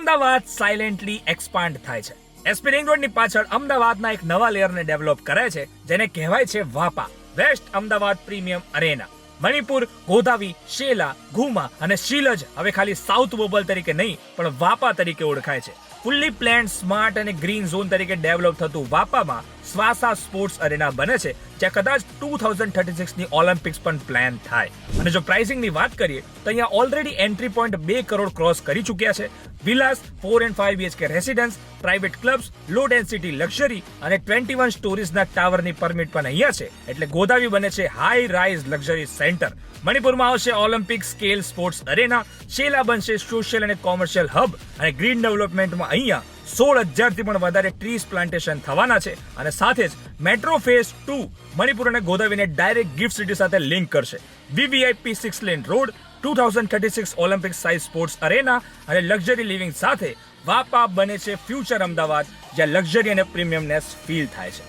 Ahmedabad silently expand થાય છે. SP ring રોડની પાછળ અમદાવાદના એક નવા લેયરને ડેવલપ કરે છે, જેને કહેવાય છે વાપા, વેસ્ટ અમદાવાદ પ્રીમિયમ અરેના. મણિપુર, ગોદાવી, શેલા, ઘુમા અને શીલજ હવે ખાલી સાઉથ બોબલ તરીકે નહીં પણ વાપા તરીકે ઓળખાય છે. ફુલ્લી પ્લેન્ડ, સ્માર્ટ અને ગ્રીન ઝોન તરીકે ડેવલપ થતું વાપામાં શ્વાસા સ્પોર્ટ્સ અરેના બને છે, જ્યાં કદાચ 2036ની ઓલિમ્પિક્સ પણ પ્લાન થાય. અને જો પ્રાઇસિંગની વાત કરીએ તો અહીંયા already entry point 2 crore cross કરી ચૂક્યા છે. Villas, 4 and 5 BHK residence, private clubs, low density luxury અને 21 સ્ટોરીઝના ટાવરની પરમિટ પણ અહીંયા છે. એટલે ગોદાવી બને છે હાઈ રાઇઝ લક્ઝરી સેન્ટર. મણિપુરમાં આવશે ઓલિમ્પિક સ્કેલ સ્પોર્ટ્સ અરેના. શેલા બનશે સોશિયલ અને કોમર્શિયલ હબ. અને ગ્રીન ડેવલપમેન્ટમાં અહીંયા 16,000થી પણ વધારે ટ્રીઝ પ્લાન્ટેશન થવાના છે. અને સાથે જ મેટ્રો ફેઝ 2 મણિપુર અને ગોદાવીને ડાયરેક્ટ ગિફ્ટ સિટી સાથે લિંક કરશે. VVIP 6 lane road, 2036 Olympic size sports arena અને લક્ઝરી લિવિંગ સાથે વાપા બને છે ફ્યુચર અમદાવાદ, જ્યાં લક્ઝરી અને પ્રીમિયમનેસ ફીલ થાય છે.